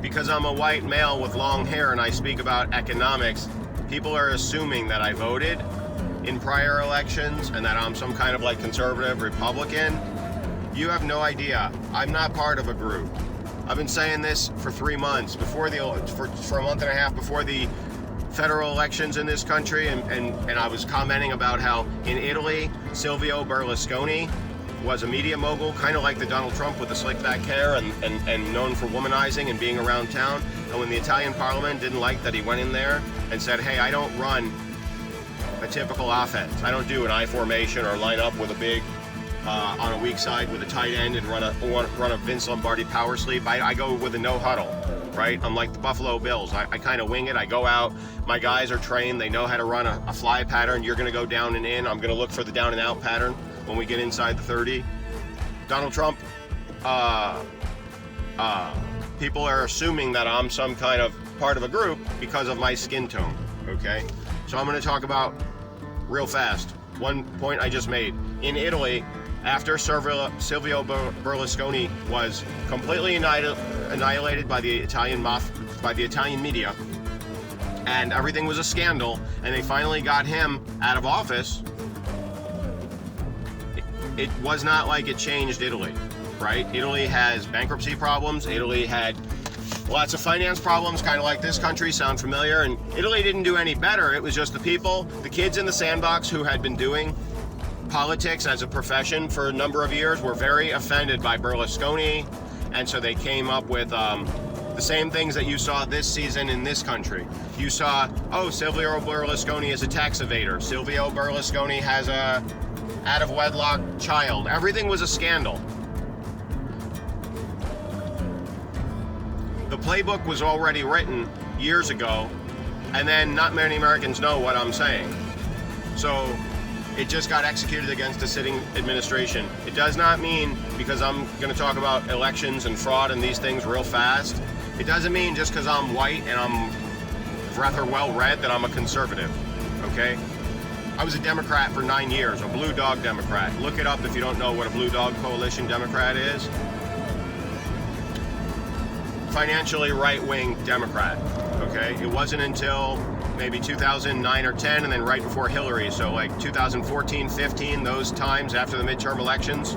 because I'm a white male with long hair and I speak about economics, people are assuming that I voted in prior elections and that I'm some kind of like conservative Republican. You have no idea. I'm not part of a group. I've been saying this for 3 months for a month and a half before the federal elections in this country, and I was commenting about how in Italy, Silvio Berlusconi was a media mogul, kind of like the Donald Trump with the slick back hair and known for womanizing and being around town. And when the Italian parliament didn't like that he went in there and said, hey, I don't run a typical offense. I don't do an I formation or line up with a big, on a weak side with a tight end and run a Vince Lombardi power sweep. I go with a no huddle, right? I'm like the Buffalo Bills. I kind of wing it. I go out. My guys are trained. They know how to run a fly pattern. You're going to go down and in. I'm going to look for the down and out pattern when we get inside the 30. Donald Trump, people are assuming that I'm some kind of part of a group because of my skin tone, okay? So I'm going to talk about real fast one point I just made. In Italy, after Silvio Berlusconi was completely annihilated by the Italian media, and everything was a scandal, and they finally got him out of office, it was not like it changed Italy, right? Italy has bankruptcy problems. Italy had lots of finance problems, kind of like this country. Sound familiar? And Italy didn't do any better. It was just the people, the kids in the sandbox who had been doing politics as a profession for a number of years were very offended by Berlusconi, and so they came up with the same things that you saw this season in this country. You saw, oh, Silvio Berlusconi is a tax evader. Silvio Berlusconi has a out-of-wedlock child. Everything was a scandal. The playbook was already written years ago, and then not many Americans know what I'm saying. So it just got executed against a sitting administration. It does not mean, because I'm going to talk about elections and fraud and these things real fast, it doesn't mean just because I'm white and I'm rather well-read that I'm a conservative, okay? I was a Democrat for 9 years, a Blue Dog Democrat. Look it up if you don't know what a Blue Dog Coalition Democrat is. Financially right-wing Democrat, okay? It wasn't until maybe 2009 or 10, and then right before Hillary, so like 2014, 15, those times after the midterm elections,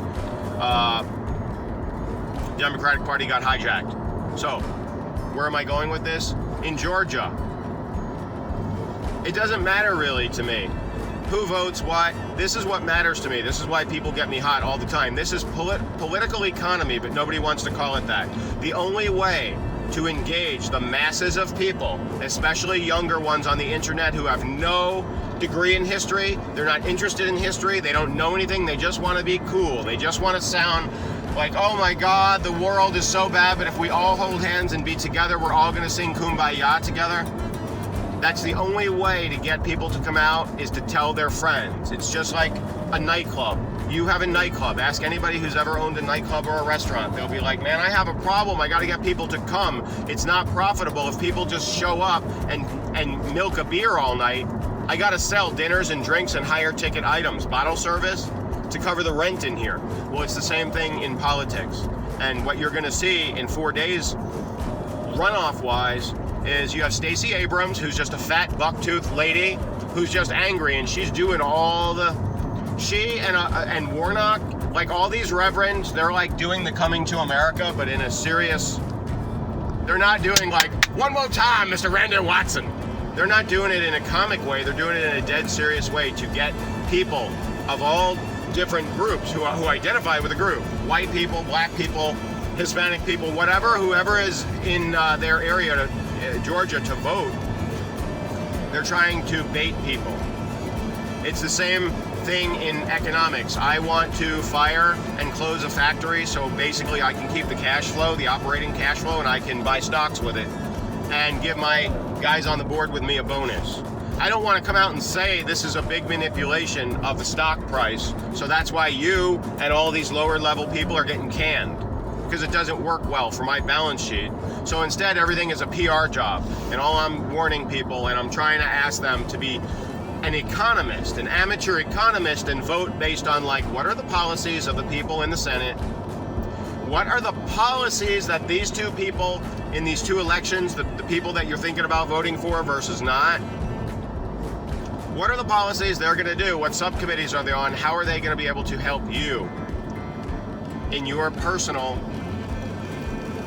Democratic Party got hijacked. So, where am I going with this? In Georgia. It doesn't matter really to me who votes what. This is what matters to me. This is why people get me hot all the time. This is political economy, but nobody wants to call it that. The only way to engage the masses of people, especially younger ones on the internet who have no degree in history, they're not interested in history, they don't know anything, they just want to be cool. They just want to sound like, oh my God, the world is so bad, but if we all hold hands and be together, we're all going to sing Kumbaya together. That's the only way to get people to come out, is to tell their friends. It's just like a nightclub. You have a nightclub. Ask anybody who's ever owned a nightclub or a restaurant. They'll be like, man, I have a problem. I got to get people to come. It's not profitable if people just show up and milk a beer all night. I got to sell dinners and drinks and higher ticket items, bottle service, to cover the rent in here. Well, it's the same thing in politics. And what you're going to see in 4 days, runoff-wise, is you have Stacey Abrams, who's just a fat bucktooth lady who's just angry, and she's doing all the... She and Warnock, like all these reverends, they're like doing the Coming to America, but in a serious... They're not doing like, one more time, Mr. Randy Watson. They're not doing it in a comic way. They're doing it in a dead serious way to get people of all different groups who identify with a group. White people, black people, Hispanic people, whatever, whoever is in their area, Georgia, to vote. They're trying to bait people. It's the same thing in economics. I want to fire and close a factory so basically I can keep the cash flow, the operating cash flow, and I can buy stocks with it and give my guys on the board with me a bonus. I don't want to come out and say this is a big manipulation of the stock price, so that's why you and all these lower level people are getting canned, because it doesn't work well for my balance sheet. So instead, everything is a PR job, and all I'm warning people, and I'm trying to ask them to be an economist, an amateur economist, and vote based on like, what are the policies of the people in the Senate? What are the policies that these two people in these two elections, the people that you're thinking about voting for versus not, what are the policies they're going to do? What subcommittees are they on? How are they going to be able to help you in your personal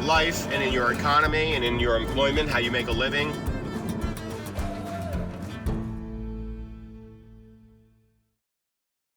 life and in your economy and in your employment, how you make a living?